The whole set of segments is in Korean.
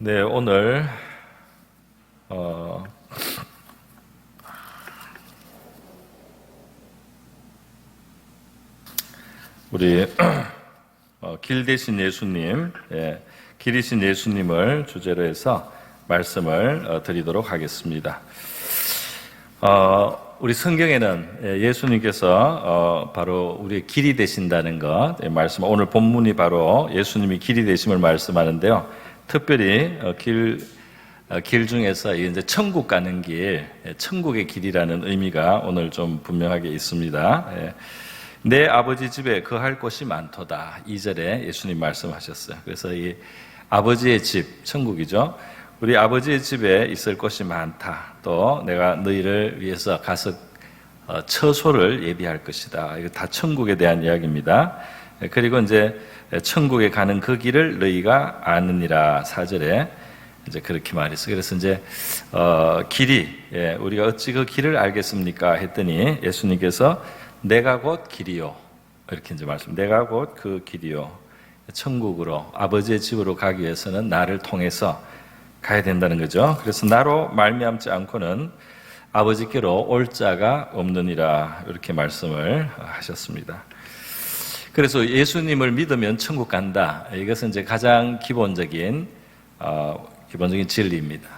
네, 오늘 우리 길 대신 예수님, 길이신 예수님을 주제로 해서 말씀을 드리도록 하겠습니다. 우리 성경에는 예수님께서 바로 우리의 길이 되신다는 것 말씀, 오늘 본문이 바로 예수님이 길이 되심을 말씀하는데요. 특별히 길 중에서 이제 천국 가는 길, 천국의 길이라는 의미가 오늘 좀 분명하게 있습니다. 내 아버지 집에 거할 곳이 많도다. 2절에 예수님 말씀하셨어요. 그래서 이 아버지의 집, 천국이죠. 우리 아버지의 집에 있을 곳이 많다. 또 내가 너희를 위해서 가서 처소를 예비할 것이다. 이거 다 천국에 대한 이야기입니다. 그리고 이제 천국에 가는 그 길을 너희가 아느니라. 4절에 이제 그렇게 말했어요. 그래서 이제 길이, 우리가 어찌 그 길을 알겠습니까? 했더니 예수님께서 내가 곧 길이요. 이렇게 이제 말씀. 내가 곧 그 길이요. 천국으로, 아버지의 집으로 가기 위해서는 나를 통해서 가야 된다는 거죠. 그래서 나로 말미암지 않고는 아버지께로 올 자가 없느니라. 이렇게 말씀을 하셨습니다. 그래서 예수님을 믿으면 천국 간다. 이것은 이제 가장 기본적인 진리입니다.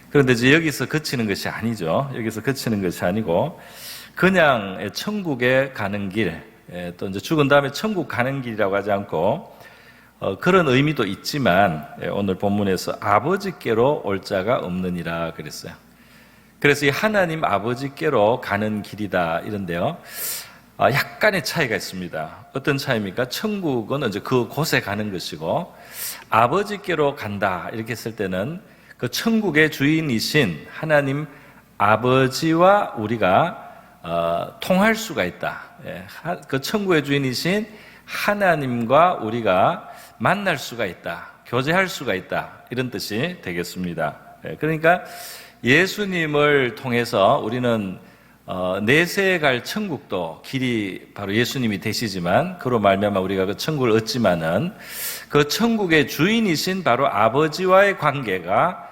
그런데 이제 여기서 그치는 것이 아니죠. 여기서 그치는 것이 아니고 그냥 천국에 가는 길, 또 이제 죽은 다음에 천국 가는 길이라고 하지 않고 그런 의미도 있지만 오늘 본문에서 아버지께로 올 자가 없느니라 그랬어요. 그래서 이 하나님 아버지께로 가는 길이다 이런데요. 약간의 차이가 있습니다. 어떤 차이입니까? 천국은 이제 그 곳에 가는 것이고 아버지께로 간다 이렇게 했을 때는 그 천국의 주인이신 하나님 아버지와 우리가 통할 수가 있다. 그 천국의 주인이신 하나님과 우리가 만날 수가 있다. 교제할 수가 있다. 이런 뜻이 되겠습니다. 그러니까 예수님을 통해서 우리는 내세에 갈 천국도 길이 바로 예수님이 되시지만 그로 말미암아 우리가 그 천국을 얻지만은 그 천국의 주인이신 바로 아버지와의 관계가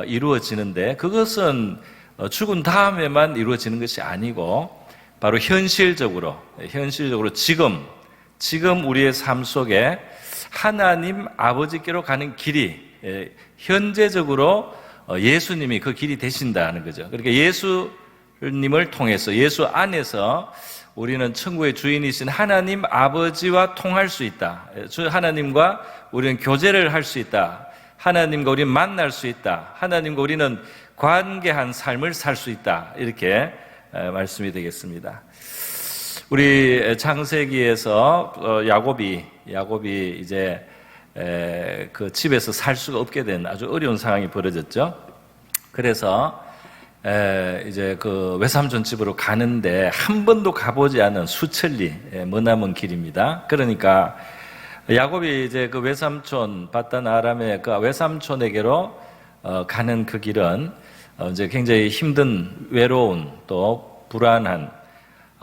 이루어지는데 그것은 죽은 다음에만 이루어지는 것이 아니고 바로 현실적으로 지금 우리의 삶 속에 하나님 아버지께로 가는 길이 현재적으로 예수님이 그 길이 되신다는 거죠. 그러니까 예수님을 통해서 예수 안에서 우리는 천국의 주인이신 하나님 아버지와 통할 수 있다. 하나님과 우리는 교제를 할 수 있다. 하나님과 우리는 만날 수 있다. 하나님과 우리는 관계한 삶을 살 수 있다. 이렇게 말씀이 되겠습니다. 우리 창세기에서 야곱이 이제 그 집에서 살 수가 없게 된 아주 어려운 상황이 벌어졌죠. 그래서 이제 그 외삼촌 집으로 가는데 한 번도 가보지 않은 수천리 머나먼 길입니다. 그러니까 야곱이 이제 그 외삼촌 바단 아람의 그 외삼촌에게로 가는 그 길은 이제 굉장히 힘든 외로운 또 불안한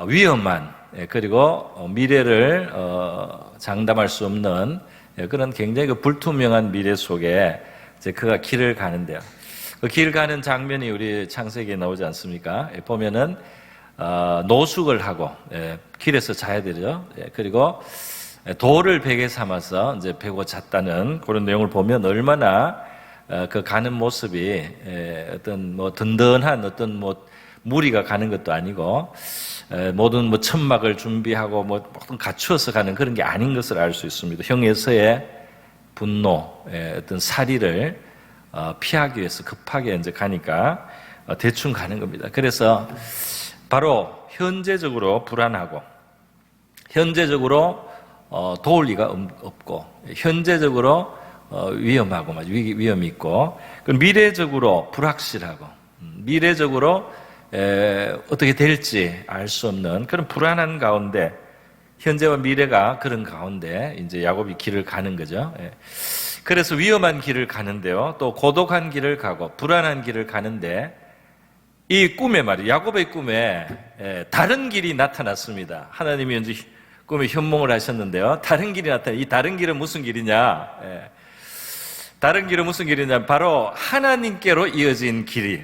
위험한 그리고 미래를 장담할 수 없는 그런 굉장히 그 불투명한 미래 속에 이제 그가 길을 가는데요. 그 길 가는 장면이 우리 창세기에 나오지 않습니까? 보면은 노숙을 하고 길에서 자야 되죠. 그리고 돌을 베개 삼아서 이제 베고 잤다는 그런 내용을 보면 얼마나 그 가는 모습이 어떤 뭐 든든한 어떤 뭐 무리가 가는 것도 아니고 모든 뭐 천막을 준비하고 뭐 모든 갖추어서 가는 그런 게 아닌 것을 알 수 있습니다. 형에서의 분노, 어떤 살이를 피하기 위해서 급하게 이제 가니까 대충 가는 겁니다. 그래서 바로 현재적으로 불안하고 현재적으로 도울 리가 없고 현재적으로 위험하고 위험이 있고 미래적으로 불확실하고 미래적으로 어떻게 될지 알 수 없는 그런 불안한 가운데 현재와 미래가 그런 가운데 이제 야곱이 길을 가는 거죠. 그래서 위험한 길을 가는데요. 또 고독한 길을 가고 불안한 길을 가는데 이 꿈에 말이에요. 야곱의 꿈에 다른 길이 나타났습니다. 하나님이 이제 꿈에 현몽을 하셨는데요. 다른 길이 나타나. 이 다른 길은 무슨 길이냐? 다른 길은 무슨 길이냐? 바로 하나님께로 이어진 길이,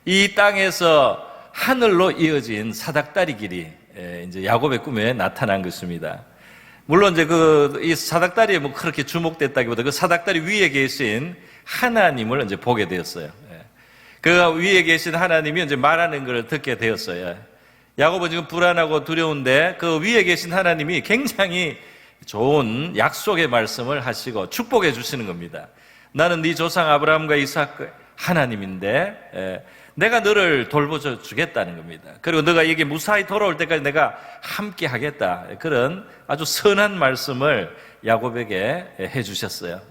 이 땅에서 하늘로 이어진 사닥다리 길이 이제 야곱의 꿈에 나타난 것입니다. 물론 이제 이 사닥다리에 뭐 그렇게 주목됐다기보다 그 사닥다리 위에 계신 하나님을 이제 보게 되었어요. 그 위에 계신 하나님이 이제 말하는 걸 듣게 되었어요. 야곱은 지금 불안하고 두려운데 그 위에 계신 하나님이 굉장히 좋은 약속의 말씀을 하시고 축복해 주시는 겁니다. 나는 네 조상 아브라함과 이삭 하나님인데 내가 너를 돌보줘 주겠다는 겁니다. 그리고 너가 여기 무사히 돌아올 때까지 내가 함께 하겠다. 그런 아주 선한 말씀을 야곱에게 해 주셨어요.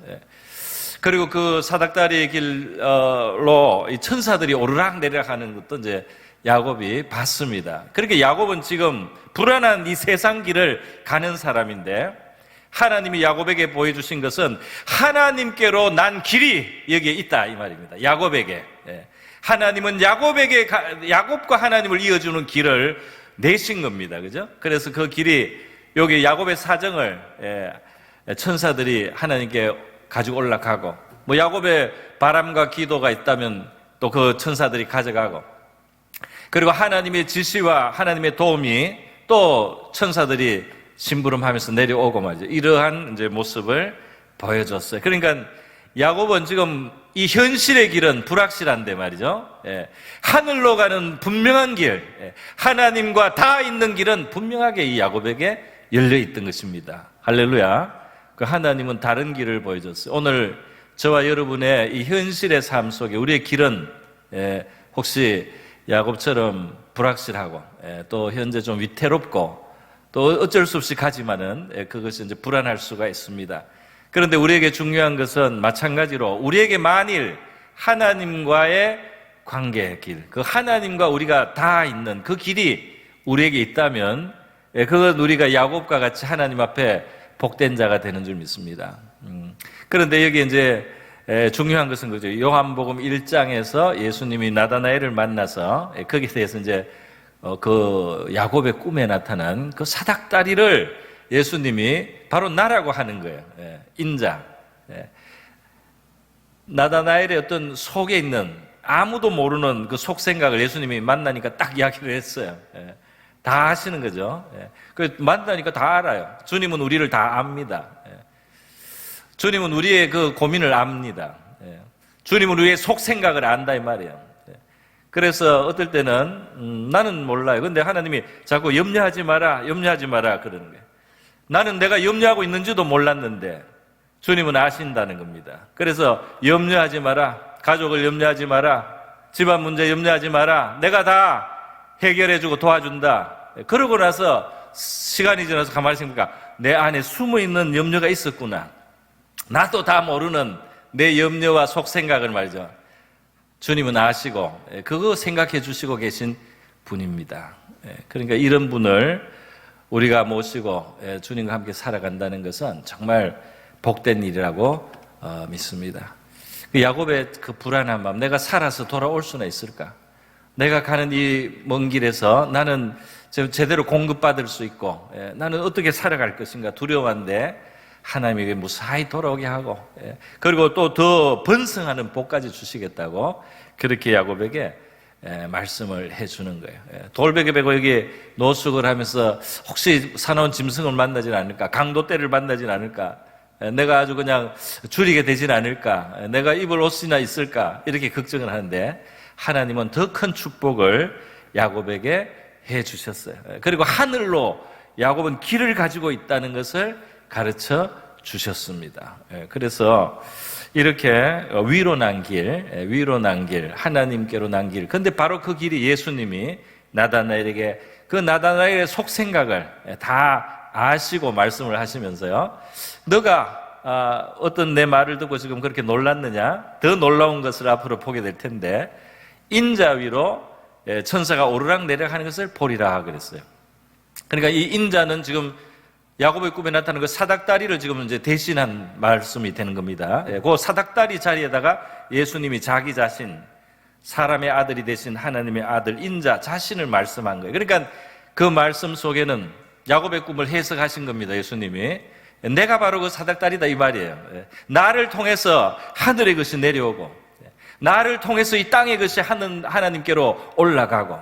그리고 그 사닥다리 길로 이 천사들이 오르락 내리락 하는 것도 이제 야곱이 봤습니다. 그러니까 야곱은 지금 불안한 이 세상 길을 가는 사람인데 하나님이 야곱에게 보여주신 것은 하나님께로 난 길이 여기에 있다 이 말입니다. 야곱에게. 하나님은 야곱과 하나님을 이어주는 길을 내신 겁니다. 그죠? 그래서 그 길이 여기 야곱의 사정을 천사들이 하나님께 가지고 올라가고 뭐 야곱의 바람과 기도가 있다면 또 그 천사들이 가져가고 그리고 하나님의 지시와 하나님의 도움이 또 천사들이 심부름하면서 내려오고 말이죠. 이러한 이제 모습을 보여줬어요. 그러니까 야곱은 지금 이 현실의 길은 불확실한데 말이죠. 하늘로 가는 분명한 길, 하나님과 다 있는 길은 분명하게 이 야곱에게 열려 있던 것입니다. 할렐루야. 그 하나님은 다른 길을 보여줬어요. 오늘 저와 여러분의 이 현실의 삶 속에 우리의 길은 혹시 야곱처럼 불확실하고 또 현재 좀 위태롭고 또 어쩔 수 없이 가지만은 그것이 이제 불안할 수가 있습니다. 그런데 우리에게 중요한 것은 마찬가지로 우리에게 만일 하나님과의 관계의 길, 그 하나님과 우리가 다 있는 그 길이 우리에게 있다면 그건 우리가 야곱과 같이 하나님 앞에 복된 자가 되는 줄 믿습니다. 그런데 여기 이제 중요한 것은 그죠. 요한복음 1장에서 예수님이 나다나엘을 만나서 거기에 대해서 이제 그 야곱의 꿈에 나타난 그 사닥다리를 예수님이 바로 나라고 하는 거예요. 인자. 나다나엘의 어떤 속에 있는 아무도 모르는 그 속생각을 예수님이 만나니까 딱 이야기를 했어요. 다 아시는 거죠. 그 만나니까 다 알아요. 주님은 우리를 다 압니다. 주님은 우리의 그 고민을 압니다. 주님은 우리의 속생각을 안다 이 말이에요. 그래서 어떨 때는 나는 몰라요. 근데 하나님이 자꾸 염려하지 마라 그러는 거예요. 나는 내가 염려하고 있는지도 몰랐는데 주님은 아신다는 겁니다. 그래서 염려하지 마라. 가족을 염려하지 마라. 집안 문제 염려하지 마라. 내가 다 해결해주고 도와준다. 그러고 나서 시간이 지나서 가만히 생각하니까 내 안에 숨어있는 염려가 있었구나. 나도 다 모르는 내 염려와 속생각을 말이죠. 주님은 아시고 그거 생각해 주시고 계신 분입니다. 그러니까 이런 분을 우리가 모시고 주님과 함께 살아간다는 것은 정말 복된 일이라고 믿습니다. 야곱의 그 불안한 마음, 내가 살아서 돌아올 수나 있을까? 내가 가는 이 먼 길에서 나는 제대로 공급받을 수 있고 나는 어떻게 살아갈 것인가 두려워한데 하나님에게 무사히 돌아오게 하고 그리고 또 더 번성하는 복까지 주시겠다고 그렇게 야곱에게 말씀을 해주는 거예요. 돌베개 베고 여기 노숙을 하면서 혹시 사나운 짐승을 만나진 않을까? 강도떼를 만나진 않을까? 내가 아주 그냥 줄이게 되진 않을까? 내가 입을 옷이나 있을까? 이렇게 걱정을 하는데 하나님은 더 큰 축복을 야곱에게 해주셨어요. 그리고 하늘로 야곱은 길을 가지고 있다는 것을 가르쳐 주셨습니다. 그래서 이렇게 위로 난 길, 하나님께로 난 길. 근데 바로 그 길이 예수님이 나다나엘에게 그 나다나엘의 속생각을 다 아시고 말씀을 하시면서요. 너가 어떤 내 말을 듣고 지금 그렇게 놀랐느냐? 더 놀라운 것을 앞으로 보게 될 텐데 인자 위로 천사가 오르락 내리락 하는 것을 보리라 그랬어요. 그러니까 이 인자는 지금 야곱의 꿈에 나타나는 그 사닥다리를 지금 이제 대신한 말씀이 되는 겁니다. 그 사닥다리 자리에다가 예수님이 자기 자신, 사람의 아들이 되신 하나님의 아들 인자 자신을 말씀한 거예요. 그러니까 그 말씀 속에는 야곱의 꿈을 해석하신 겁니다. 예수님이 내가 바로 그 사닥다리다 이 말이에요. 나를 통해서 하늘의 것이 내려오고, 나를 통해서 이 땅의 것이 하나님께로 올라가고,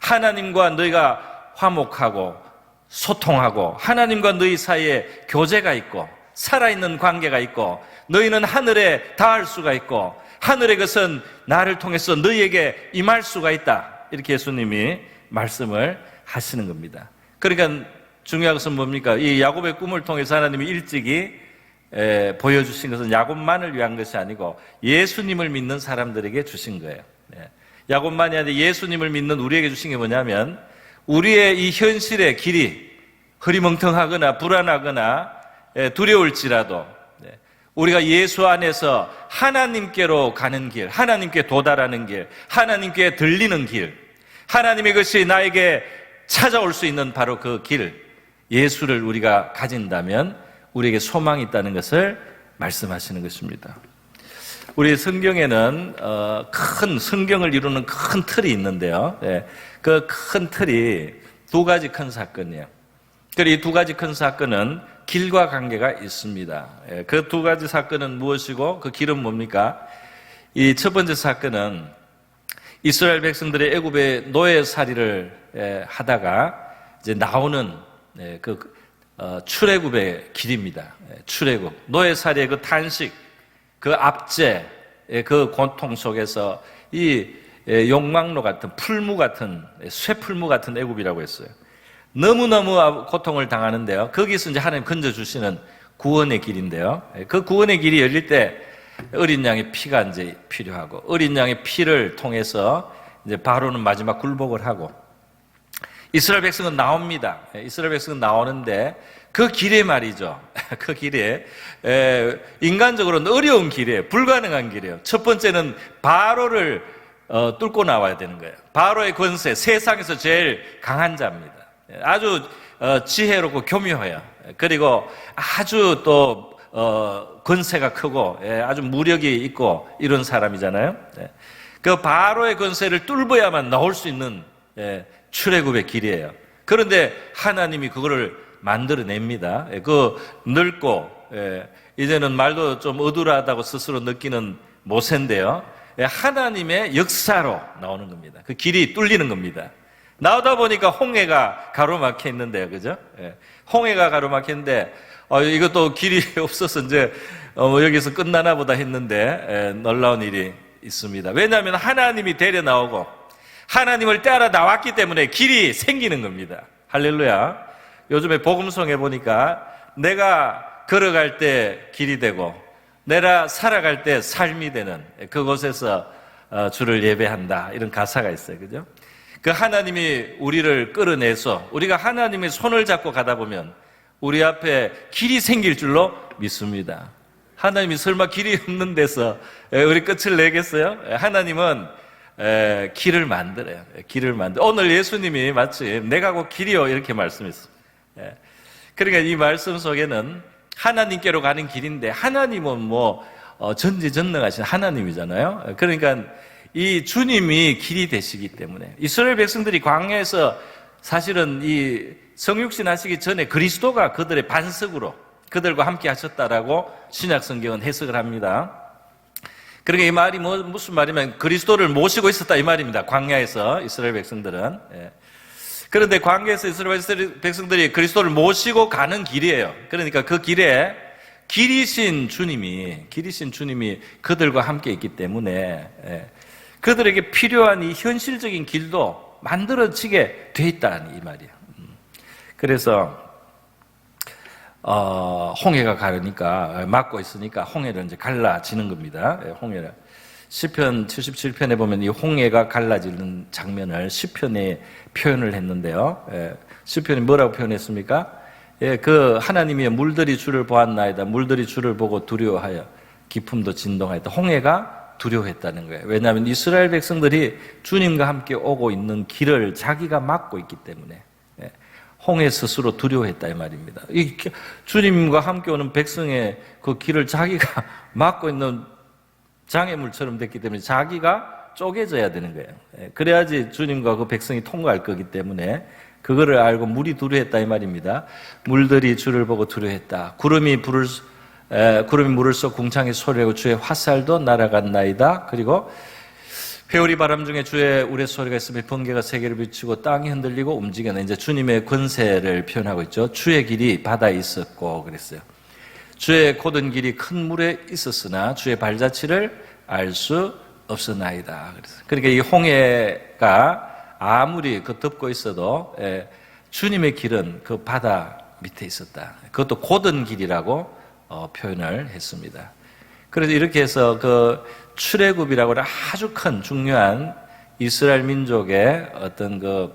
하나님과 너희가 화목하고 소통하고, 하나님과 너희 사이에 교제가 있고 살아있는 관계가 있고, 너희는 하늘에 닿을 수가 있고, 하늘의 것은 나를 통해서 너희에게 임할 수가 있다. 이렇게 예수님이 말씀을 하시는 겁니다. 그러니까 중요한 것은 뭡니까? 이 야곱의 꿈을 통해서 하나님이 일찍이 보여주신 것은 야곱만을 위한 것이 아니고 예수님을 믿는 사람들에게 주신 거예요. 야곱만이 아니라 예수님을 믿는 우리에게 주신 게 뭐냐면, 우리의 이 현실의 길이 흐리멍텅하거나 불안하거나 두려울지라도 우리가 예수 안에서 하나님께로 가는 길, 하나님께 도달하는 길, 하나님께 들리는 길, 하나님의 것이 나에게 찾아올 수 있는 바로 그 길, 예수를 우리가 가진다면 우리에게 소망이 있다는 것을 말씀하시는 것입니다. 우리 성경에는 큰 성경을 이루는 큰 틀이 있는데요. 그 큰 틀이 두 가지 큰 사건이에요. 그리고 이 두 가지 큰 사건은 길과 관계가 있습니다. 그 두 가지 사건은 무엇이고 그 길은 뭡니까? 이 첫 번째 사건은 이스라엘 백성들의 애굽의 노예살이를 하다가 이제 나오는 출애굽의 길입니다. 출애굽, 노예살이의 그 탄식, 그 압제, 그 고통 속에서 이 용광로 같은 풀무 같은 쇠풀무 같은 애굽이라고 했어요. 너무너무 고통을 당하는데요. 거기서 이제 하나님 건져주시는 구원의 길인데요. 그 구원의 길이 열릴 때 어린 양의 피가 이제 필요하고, 어린 양의 피를 통해서 이제 바로는 마지막 굴복을 하고, 이스라엘 백성은 나옵니다. 이스라엘 백성은 나오는데 그 길에 말이죠. 그 길에 인간적으로는 어려운 길이에요. 불가능한 길이에요. 첫 번째는 바로를 뚫고 나와야 되는 거예요. 바로의 권세, 세상에서 제일 강한 자입니다. 아주 지혜롭고 교묘해요. 그리고 아주 또 권세가 크고 아주 무력이 있고 이런 사람이잖아요. 그 바로의 권세를 뚫어야만 나올 수 있는 출애굽의 길이에요. 그런데 하나님이 그거를 만들어냅니다. 그 늙고 이제는 말도 좀 어두라하다고 스스로 느끼는 모세인데요. 하나님의 역사로 나오는 겁니다. 그 길이 뚫리는 겁니다. 나오다 보니까 홍해가 가로막혀 있는데요, 그죠? 홍해가 가로막혔는데 이것도 길이 없어서 이제 여기서 끝나나 보다 했는데 놀라운 일이 있습니다. 왜냐하면 하나님이 데려 나오고 하나님을 따라 나왔기 때문에 길이 생기는 겁니다. 할렐루야. 요즘에 복음성에 보니까 내가 걸어갈 때 길이 되고 내가 살아갈 때 삶이 되는 그곳에서 주를 예배한다, 이런 가사가 있어요, 그죠? 그 하나님이 우리를 끌어내서 우리가 하나님의 손을 잡고 가다 보면 우리 앞에 길이 생길 줄로 믿습니다. 하나님이 설마 길이 없는 데서 우리 끝을 내겠어요? 하나님은 길을 만들어요. 길을 만들어. 오늘 예수님이 마침 내가 곧 길이요 이렇게 말씀했습니다. 그러니까 이 말씀 속에는 하나님께로 가는 길인데, 하나님은 전지전능하신 하나님이잖아요. 그러니까 이 주님이 길이 되시기 때문에 이스라엘 백성들이 광야에서 사실은 이 성육신 하시기 전에 그리스도가 그들의 반석으로 그들과 함께 하셨다라고 신약 성경은 해석을 합니다. 그러니까 이 말이 무슨 말이면 그리스도를 모시고 있었다 이 말입니다. 광야에서 이스라엘 백성들은. 그런데 광야에서 이스라엘 백성들이 그리스도를 모시고 가는 길이에요. 그러니까 그 길에 길이신 주님이 그들과 함께 있기 때문에 그들에게 필요한 이 현실적인 길도 만들어지게 돼 있다는 이 말이에요. 그래서 홍해가 가르니까 막고 있으니까 홍해를 이제 갈라지는 겁니다. 홍해를 시편 77편에 보면 이 홍해가 갈라지는 장면을 시편에 표현을 했는데요. 시편이 뭐라고 표현했습니까? 그 하나님이 물들이 주를 보았나이다. 물들이 주를 보고 두려워하여 기품도 진동하였다. 홍해가 두려워했다는 거예요. 왜냐하면 이스라엘 백성들이 주님과 함께 오고 있는 길을 자기가 막고 있기 때문에 홍해 스스로 두려워했다 이 말입니다. 이 주님과 함께 오는 백성의 그 길을 자기가 막고 있는 장애물처럼 됐기 때문에 자기가 쪼개져야 되는 거예요. 그래야지 주님과 그 백성이 통과할 거기 때문에 그거를 알고 물이 두려했다 이 말입니다. 물들이 주를 보고 두려했다. 구름이 물을 쏘 궁창에 소리하고 주의 화살도 날아갔나이다. 그리고 회오리 바람 중에 주의 우레소리가 있으며 번개가 세계를 비추고 땅이 흔들리고 움직였네. 이제 주님의 권세를 표현하고 있죠. 주의 길이 바다에 있었고 그랬어요. 주의 곧은 길이 큰 물에 있었으나 주의 발자취를 알 수 없었나이다. 그러니까 이 홍해가 아무리 덮고 있어도 주님의 길은 그 바다 밑에 있었다. 그것도 곧은 길이라고 표현을 했습니다. 그래서 이렇게 해서 그 출애굽이라고 하는 아주 큰 중요한 이스라엘 민족의 어떤 그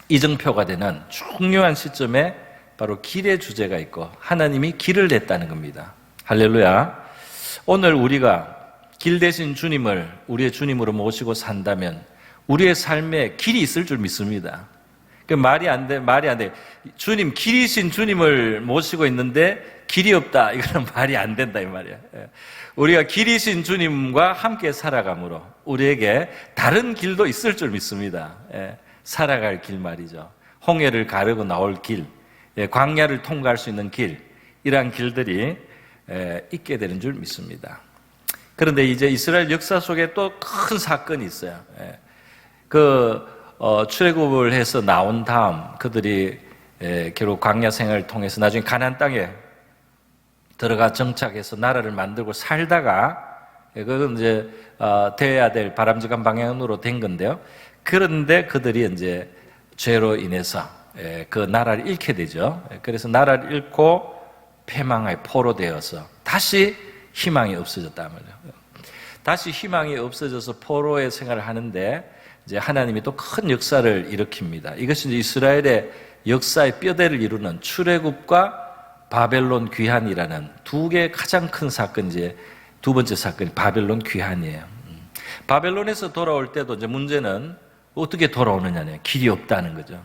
이정표가 되는 중요한 시점에 바로 길의 주제가 있고 하나님이 길을 냈다는 겁니다. 할렐루야. 오늘 우리가 길 대신 주님을 우리의 주님으로 모시고 산다면 우리의 삶에 길이 있을 줄 믿습니다. 그 말이 안 돼. 주님, 길이신 주님을 모시고 있는데 길이 없다. 이거는 말이 안 된다 이 말이야. 우리가 길이신 주님과 함께 살아감으로 우리에게 다른 길도 있을 줄 믿습니다. 살아갈 길 말이죠. 홍해를 가르고 나올 길, 광야를 통과할 수 있는 길, 이러한 길들이 있게 되는 줄 믿습니다. 그런데 이제 이스라엘 역사 속에 또 큰 사건이 있어요. 출애굽을 해서 나온 다음 그들이 결국 광야 생활을 통해서 나중에 가나안 땅에 들어가 정착해서 나라를 만들고 살다가 그건 이제 되어야 될 바람직한 방향으로 된 건데요. 그런데 그들이 이제 죄로 인해서 그 나라를 잃게 되죠. 그래서 나라를 잃고 패망하여 포로되어서 다시 희망이 없어졌단 말이에요. 다시 희망이 없어져서 포로의 생활을 하는데 이제 하나님이 또 큰 역사를 일으킵니다. 이것이 이제 이스라엘의 역사의 뼈대를 이루는 출애굽과 바벨론 귀환이라는 두 개의 가장 큰 사건, 이제 두 번째 사건이 바벨론 귀환이에요. 바벨론에서 돌아올 때도 이제 문제는 어떻게 돌아오느냐네요. 길이 없다는 거죠.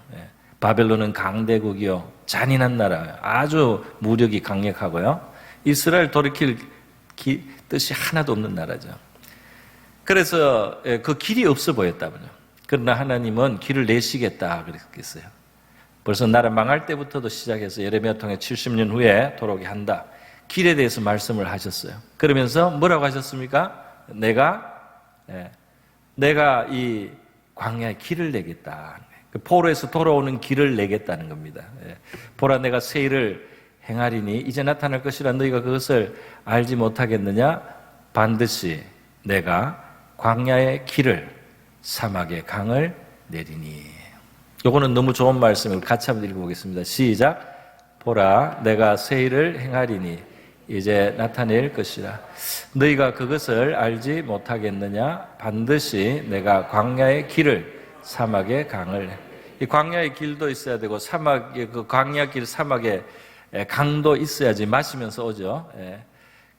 바벨론은 강대국이요, 잔인한 나라예요. 아주 무력이 강력하고요. 이스라엘 돌이킬 뜻이 하나도 없는 나라죠. 그래서 그 길이 없어 보였다면요. 그러나 하나님은 길을 내시겠다 그랬겠어요. 벌써 나라 망할 때부터도 시작해서 예레미야 통해 70년 후에 돌아오게 한다. 길에 대해서 말씀을 하셨어요. 그러면서 뭐라고 하셨습니까? 내가 이 광야에 길을 내겠다. 포로에서 돌아오는 길을 내겠다는 겁니다. 보라, 내가 새 일을 행하리니 이제 나타날 것이라 너희가 그것을 알지 못하겠느냐? 반드시 내가 광야의 길을 사막의 강을 내리니. 요거는 너무 좋은 말씀을 같이 한번 읽어보겠습니다. 시작. 보라, 내가 새 일을 행하리니 이제 나타낼 것이라. 너희가 그것을 알지 못하겠느냐? 반드시 내가 광야의 길을 사막의 강을. 이 광야의 길도 있어야 되고 사막의 그 광야 길 사막의 강도 있어야지 마시면서 오죠.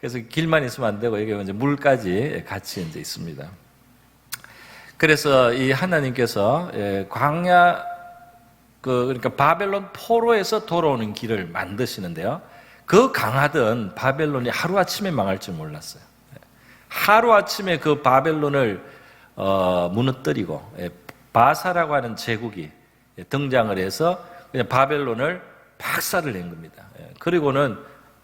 그래서 길만 있으면 안 되고 여기 이제 물까지 같이 이제 있습니다. 그래서 이 하나님께서 광야 그러니까 바벨론 포로에서 돌아오는 길을 만드시는데요. 그 강하던 바벨론이 하루아침에 망할 줄 몰랐어요. 하루아침에 그 바벨론을 무너뜨리고 바사라고 하는 제국이 등장을 해서 그냥 바벨론을 박살을 낸 겁니다. 그리고는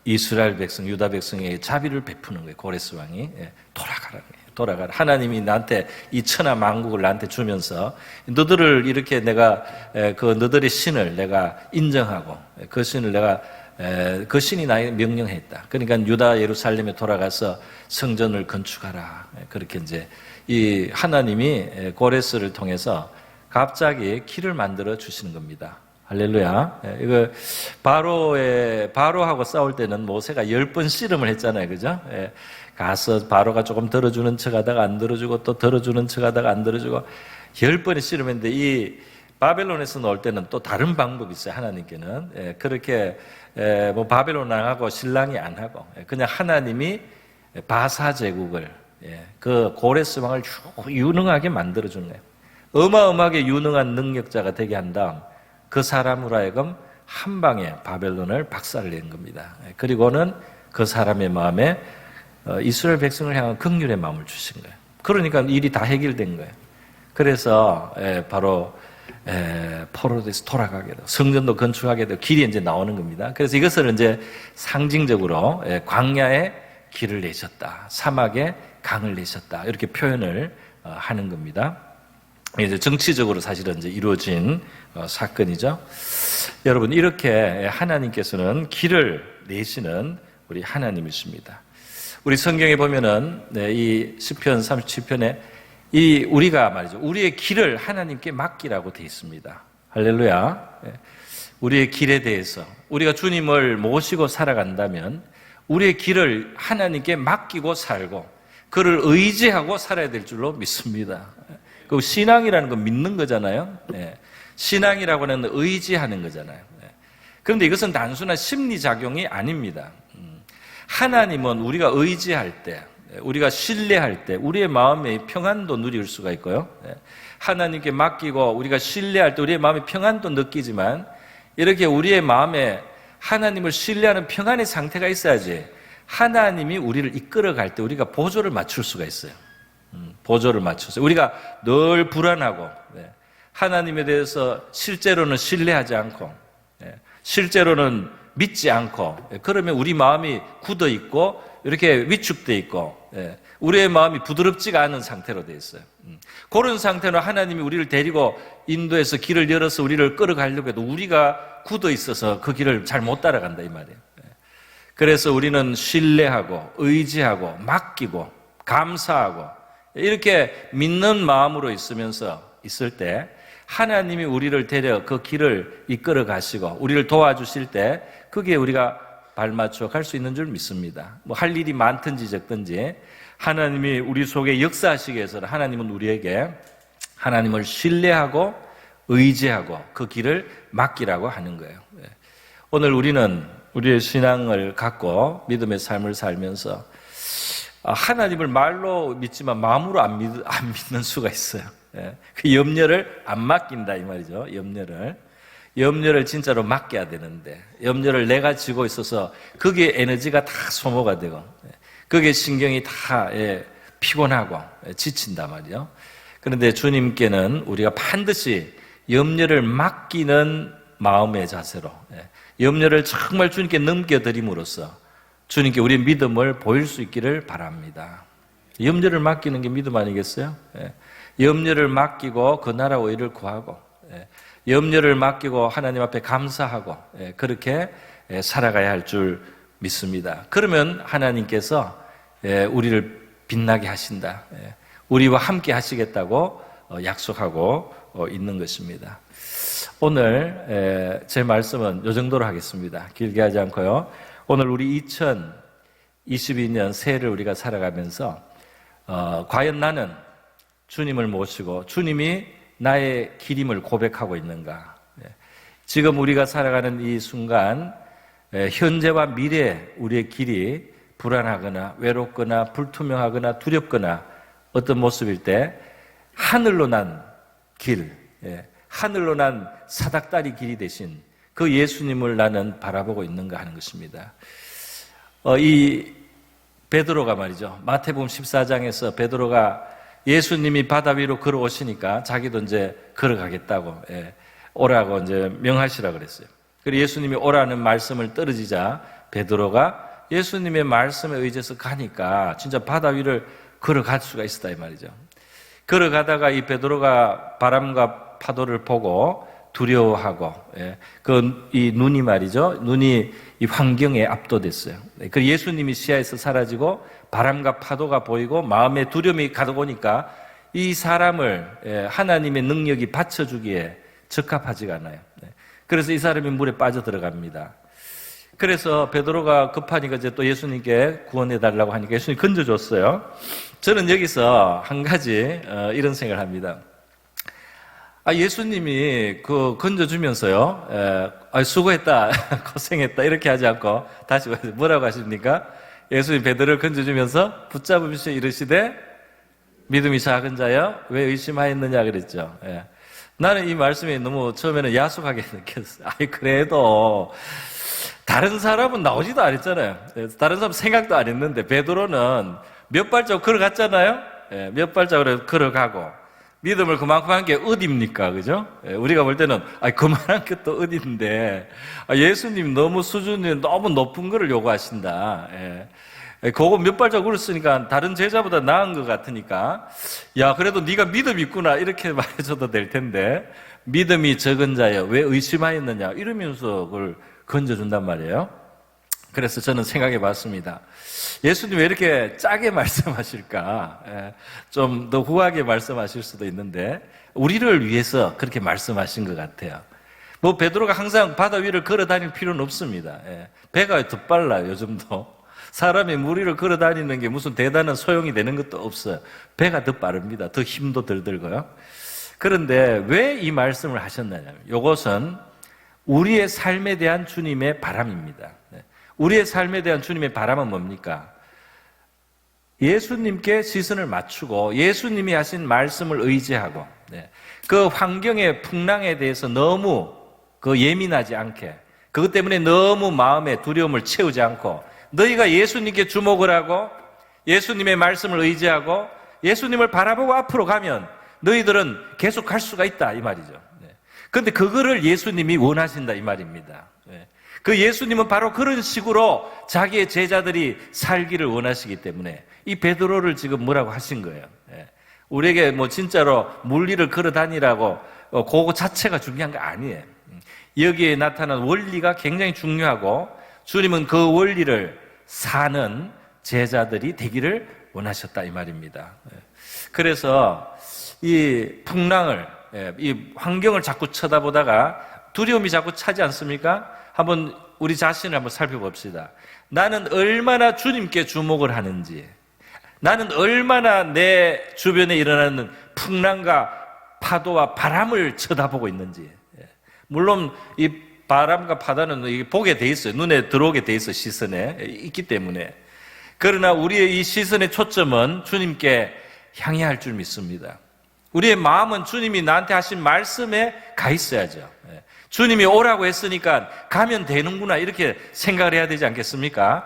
이스라엘 백성, 유다 백성에게 자비를 베푸는 거예요. 고레스 왕이 돌아가라는 거예요. 돌아가라. 하나님이 나한테 이 천하 만국을 나한테 주면서 너들을 이렇게 내가 그 너들의 신을 내가 인정하고 그 신을 내가 그 신이 나에게 명령했다. 그러니까 유다 예루살렘에 돌아가서 성전을 건축하라. 그렇게 이제 이 하나님이 고레스를 통해서 갑자기 길을 만들어 주시는 겁니다. 할렐루야. 이거 바로하고 싸울 때는 모세가 10번 씨름을 했잖아요. 그죠? 가서 바로가 조금 들어주는 척 하다가 안 들어주고 또 들어주는 척 하다가 안 들어주고 10번의 씨름했는데 이 바벨론에서 나올 때는 또 다른 방법이 있어요. 하나님께는. 그렇게 뭐 바벨론 안 하고 신랑이 안 하고 그냥 하나님이 바사 제국을 그 고레스 왕을 유능하게 만들어주는 거예요. 어마어마하게 유능한 능력자가 되게 한 다음 그 사람으로 하여금 한 방에 바벨론을 박살을 낸 겁니다. 그리고는 그 사람의 마음에 이스라엘 백성을 향한 긍휼의 마음을 주신 거예요. 그러니까 일이 다 해결된 거예요. 그래서 바로 포로돼서 돌아가게 되고 성전도 건축하게 되고 길이 이제 나오는 겁니다. 그래서 이것을 이제 상징적으로 광야에 길을 내셨다, 사막에 강을 내셨다 이렇게 표현을 하는 겁니다. 이제 정치적으로 사실은 이제 이루어진 사건이죠. 여러분 이렇게 하나님께서는 길을 내시는 우리 하나님이십니다. 우리 성경에 보면은 이 시편 37편에 우리가 말이죠. 우리의 길을 하나님께 맡기라고 되어 있습니다. 할렐루야. 우리의 길에 대해서 우리가 주님을 모시고 살아간다면 우리의 길을 하나님께 맡기고 살고 그를 의지하고 살아야 될 줄로 믿습니다. 그 신앙이라는 건 믿는 거잖아요. 신앙이라고 하는 의지하는 거잖아요. 그런데 이것은 단순한 심리작용이 아닙니다. 하나님은 우리가 의지할 때, 우리가 신뢰할 때 우리의 마음의 평안도 누릴 수가 있고요. 하나님께 맡기고 우리가 신뢰할 때 우리의 마음의 평안도 느끼지만 이렇게 우리의 마음에 하나님을 신뢰하는 평안의 상태가 있어야지 하나님이 우리를 이끌어갈 때 우리가 보조를 맞출 수가 있어요. 보조를 맞춰서 우리가 늘 불안하고 하나님에 대해서 실제로는 신뢰하지 않고 실제로는 믿지 않고 그러면 우리 마음이 굳어 있고 이렇게 위축돼 있고 우리의 마음이 부드럽지가 않은 상태로 되어 있어요. 그런 상태는 하나님이 우리를 데리고 인도해서 길을 열어서 우리를 끌어가려고 해도 우리가 굳어 있어서 그 길을 잘 못 따라간다 이 말이에요. 그래서 우리는 신뢰하고 의지하고 맡기고 감사하고 이렇게 믿는 마음으로 있을 때 하나님이 우리를 데려 그 길을 이끌어 가시고 우리를 도와주실 때 그게 우리가 발맞춰 갈 수 있는 줄 믿습니다. 뭐 할 일이 많든지 적든지 하나님이 우리 속에 역사하시기 위해서 하나님은 우리에게 하나님을 신뢰하고 의지하고 그 길을 맡기라고 하는 거예요. 오늘 우리는 우리의 신앙을 갖고 믿음의 삶을 살면서 하나님을 말로 믿지만 마음으로 안 믿는 수가 있어요. 그 염려를 안 맡긴다 이 말이죠. 염려를 진짜로 맡겨야 되는데 염려를 내가 지고 있어서 거기에 에너지가 다 소모가 되고 거기에 신경이 다 피곤하고 지친다 말이죠. 그런데 주님께는 우리가 반드시 염려를 맡기는 마음의 자세로 염려를 정말 주님께 넘겨드림으로써 주님께 우리의 믿음을 보일 수 있기를 바랍니다. 염려를 맡기는 게 믿음 아니겠어요? 염려를 맡기고 그 나라 의를 구하고 염려를 맡기고 하나님 앞에 감사하고 그렇게 살아가야 할 줄 믿습니다. 그러면 하나님께서 우리를 빛나게 하신다. 우리와 함께 하시겠다고 약속하고 있는 것입니다. 오늘 제 말씀은 이 정도로 하겠습니다. 길게 하지 않고요. 오늘 우리 2022년 새해를 우리가 살아가면서 과연 나는 주님을 모시고 주님이 나의 길임을 고백하고 있는가? 지금 우리가 살아가는 이 순간 현재와 미래 우리의 길이 불안하거나 외롭거나 불투명하거나 두렵거나 어떤 모습일 때 하늘로 난 길, 하늘로 난 사닥다리 길이 되신 그 예수님을 나는 바라보고 있는가 하는 것입니다. 이 베드로가 말이죠. 마태복음 14장에서 베드로가 예수님이 바다 위로 걸어오시니까 자기도 이제 걸어가겠다고 오라고 이제 명하시라 그랬어요. 그리고 예수님이 오라는 말씀을 떨어지자 베드로가 예수님의 말씀에 의지해서 가니까 진짜 바다 위를 걸어갈 수가 있었다 이 말이죠. 걸어가다가 이 베드로가 바람과 파도를 보고 두려워하고 이 눈이 말이죠. 눈이 이 환경에 압도됐어요. 그 예수님이 시야에서 사라지고 바람과 파도가 보이고 마음에 두려움이 가득 오니까 이 사람을 하나님의 능력이 받쳐주기에 적합하지가 않아요. 그래서 이 사람이 물에 빠져 들어갑니다. 그래서 베드로가 급하니까 이제 또 예수님께 구원해 달라고 하니까 예수님이 건져줬어요. 저는 여기서 한 가지 이런 생각을 합니다. 예수님이 건져주면서요, 수고했다, 고생했다, 이렇게 하지 않고, 다시 뭐라고 하십니까? 예수님 베드로를 건져주면서 붙잡으시며 이르시되, 믿음이 작은 자여, 왜 의심하였느냐 그랬죠. 나는 이 말씀이 너무 처음에는 야속하게 느꼈어요. 그래도, 다른 사람은 나오지도 않았잖아요. 다른 사람 생각도 안 했는데, 베드로는 몇 발자국 걸어갔잖아요? 몇 발자국을 걸어가고, 믿음을 그만큼 한 게 어디입니까? 그죠? 우리가 볼 때는, 그만한 게 또 어딘데, 예수님 너무 수준이 너무 높은 거를 요구하신다. 그거 몇 발짝 울었으니까 다른 제자보다 나은 것 같으니까, 야, 그래도 네가 믿음 있구나. 이렇게 말해줘도 될 텐데, 믿음이 적은 자여, 왜 의심하였느냐. 이러면서 그걸 건져준단 말이에요. 그래서 저는 생각해 봤습니다. 예수님 왜 이렇게 짜게 말씀하실까? 좀 더 후하게 말씀하실 수도 있는데 우리를 위해서 그렇게 말씀하신 것 같아요. 뭐 베드로가 항상 바다 위를 걸어 다닐 필요는 없습니다. 배가 더 빨라요. 요즘도 사람이 물 위를 걸어 다니는 게 무슨 대단한 소용이 되는 것도 없어요. 배가 더 빠릅니다. 더 힘도 덜 들고요. 그런데 왜 이 말씀을 하셨느냐면 이것은 우리의 삶에 대한 주님의 바람입니다. 우리의 삶에 대한 주님의 바람은 뭡니까? 예수님께 시선을 맞추고 예수님이 하신 말씀을 의지하고 그 환경의 풍랑에 대해서 너무 예민하지 않게, 그것 때문에 너무 마음에 두려움을 채우지 않고 너희가 예수님께 주목을 하고 예수님의 말씀을 의지하고 예수님을 바라보고 앞으로 가면 너희들은 계속 갈 수가 있다 이 말이죠. 그런데 그거를 예수님이 원하신다 이 말입니다. 그 예수님은 바로 그런 식으로 자기의 제자들이 살기를 원하시기 때문에 이 베드로를 지금 뭐라고 하신 거예요. 우리에게 뭐 진짜로 물 위를 걸어 다니라고 그거 자체가 중요한 거 아니에요. 여기에 나타난 원리가 굉장히 중요하고 주님은 그 원리를 사는 제자들이 되기를 원하셨다 이 말입니다. 그래서 이 풍랑을, 이 환경을 자꾸 쳐다보다가 두려움이 자꾸 차지 않습니까? 한번 우리 자신을 한번 살펴봅시다. 나는 얼마나 주님께 주목을 하는지, 나는 얼마나 내 주변에 일어나는 풍랑과 파도와 바람을 쳐다보고 있는지. 물론 이 바람과 파도는 보게 돼 있어요. 눈에 들어오게 돼 있어, 시선에 있기 때문에. 그러나 우리의 이 시선의 초점은 주님께 향해 할 줄 믿습니다. 우리의 마음은 주님이 나한테 하신 말씀에 가 있어야죠. 주님이 오라고 했으니까 가면 되는구나 이렇게 생각을 해야 되지 않겠습니까?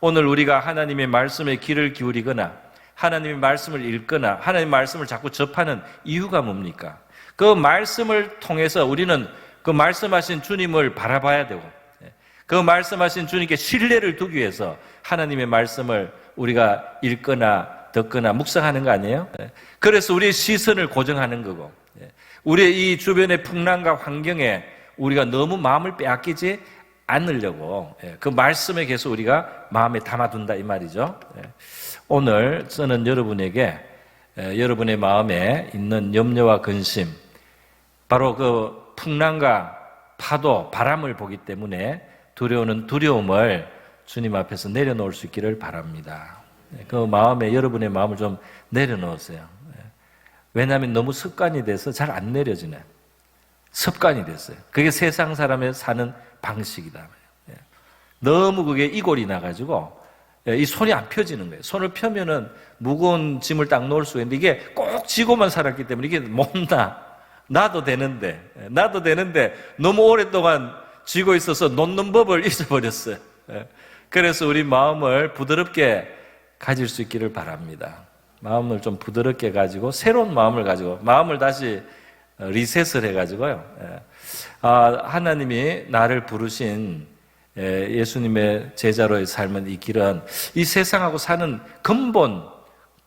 오늘 우리가 하나님의 말씀에 귀를 기울이거나 하나님의 말씀을 읽거나 하나님의 말씀을 자꾸 접하는 이유가 뭡니까? 그 말씀을 통해서 우리는 그 말씀하신 주님을 바라봐야 되고 그 말씀하신 주님께 신뢰를 두기 위해서 하나님의 말씀을 우리가 읽거나 듣거나 묵상하는 거 아니에요? 그래서 우리의 시선을 고정하는 거고 우리의 이 주변의 풍랑과 환경에 우리가 너무 마음을 빼앗기지 않으려고 그 말씀에 계속 우리가 마음에 담아둔다 이 말이죠. 오늘 저는 여러분에게 여러분의 마음에 있는 염려와 근심, 바로 그 풍랑과 파도, 바람을 보기 때문에 두려우는 두려움을 주님 앞에서 내려놓을 수 있기를 바랍니다. 그 마음에 여러분의 마음을 좀 내려놓으세요. 왜냐하면 너무 습관이 돼서 잘 안 내려지네. 습관이 됐어요. 그게 세상 사람의 사는 방식이다. 너무 그게 이골이 나가지고 이 손이 안 펴지는 거예요. 손을 펴면은 무거운 짐을 딱 놓을 수 있는데 이게 꼭 쥐고만 살았기 때문에 이게 못 나. 나도 되는데 너무 오랫동안 쥐고 있어서 놓는 법을 잊어버렸어요. 그래서 우리 마음을 부드럽게 가질 수 있기를 바랍니다. 마음을 좀 부드럽게 가지고 새로운 마음을 가지고 마음을 다시 리셋을 해가지고요. 하나님이 나를 부르신 예수님의 제자로의 삶은 이 길은 이 세상하고 사는 근본,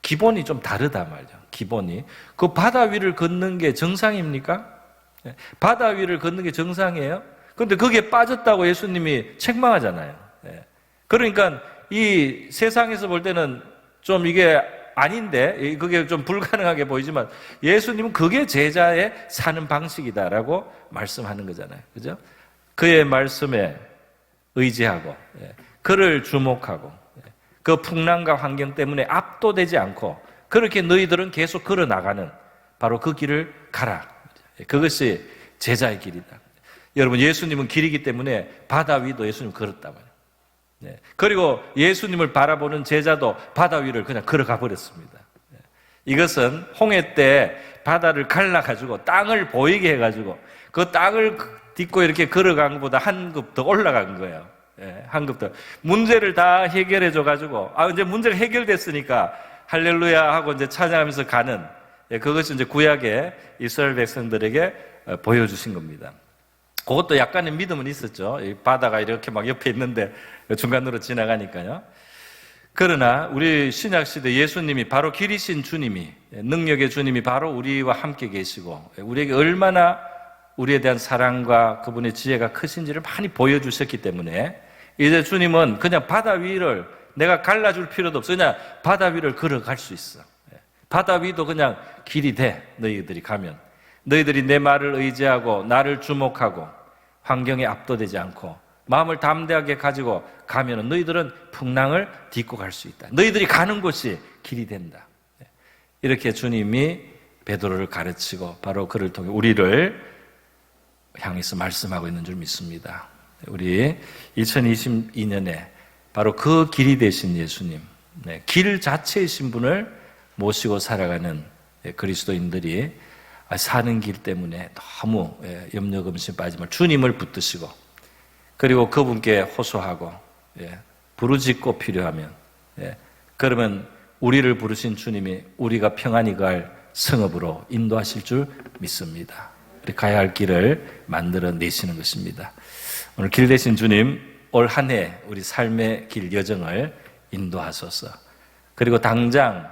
기본이 좀 다르다 말이죠. 기본이. 그 바다 위를 걷는 게 정상입니까? 바다 위를 걷는 게 정상이에요? 그런데 거기에 빠졌다고 예수님이 책망하잖아요. 그러니까 이 세상에서 볼 때는 좀 이게 아닌데, 그게 좀 불가능하게 보이지만 예수님은 그게 제자의 사는 방식이다라고 말씀하는 거잖아요. 그죠? 그의 말씀에 의지하고, 그를 주목하고, 그 풍랑과 환경 때문에 압도되지 않고, 그렇게 너희들은 계속 걸어 나가는 바로 그 길을 가라. 그것이 제자의 길이다. 여러분, 예수님은 길이기 때문에 바다 위도 예수님 걸었단 말이에요. 그리고 예수님을 바라보는 제자도 바다 위를 그냥 걸어가 버렸습니다. 이것은 홍해 때 바다를 갈라가지고 땅을 보이게 해가지고 그 땅을 딛고 이렇게 걸어간 것보다 한 급 더 올라간 거예요. 한 급 더. 문제를 다 해결해줘가지고, 이제 문제가 해결됐으니까 할렐루야 하고 이제 찬양하면서 가는 그것이 이제 구약의 이스라엘 백성들에게 보여주신 겁니다. 그것도 약간의 믿음은 있었죠. 이 바다가 이렇게 막 옆에 있는데 중간으로 지나가니까요. 그러나 우리 신약시대 예수님이 바로 길이신 주님이, 능력의 주님이 바로 우리와 함께 계시고 우리에게 얼마나 우리에 대한 사랑과 그분의 지혜가 크신지를 많이 보여주셨기 때문에 이제 주님은 그냥 바다 위를 내가 갈라줄 필요도 없어. 그냥 바다 위를 걸어갈 수 있어. 바다 위도 그냥 길이 돼. 너희들이 가면. 너희들이 내 말을 의지하고 나를 주목하고 환경에 압도되지 않고 마음을 담대하게 가지고 가면 너희들은 풍랑을 딛고 갈 수 있다. 너희들이 가는 곳이 길이 된다. 이렇게 주님이 베드로를 가르치고 바로 그를 통해 우리를 향해서 말씀하고 있는 줄 믿습니다. 우리 2022년에 바로 그 길이 되신 예수님, 길 자체이신 분을 모시고 살아가는 그리스도인들이 사는 길 때문에 너무 염려금심 빠지면 주님을 붙드시고 그리고 그분께 호소하고 부르짖고 필요하면 그러면 우리를 부르신 주님이 우리가 평안히 갈 성읍으로 인도하실 줄 믿습니다. 우리 가야 할 길을 만들어내시는 것입니다. 오늘 길 되신 주님, 올 한 해 우리 삶의 길 여정을 인도하소서. 그리고 당장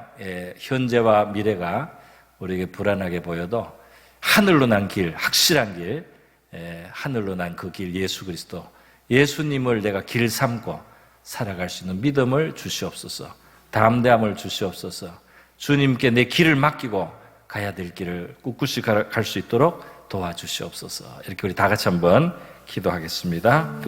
현재와 미래가 우리에게 불안하게 보여도 하늘로 난 길, 확실한 길, 하늘로 난 그 길 예수 그리스도, 예수님을 내가 길 삼고 살아갈 수 있는 믿음을 주시옵소서. 담대함을 주시옵소서. 주님께 내 길을 맡기고 가야 될 길을 꿋꿋이 갈 수 있도록 도와주시옵소서. 이렇게 우리 다 같이 한번 기도하겠습니다.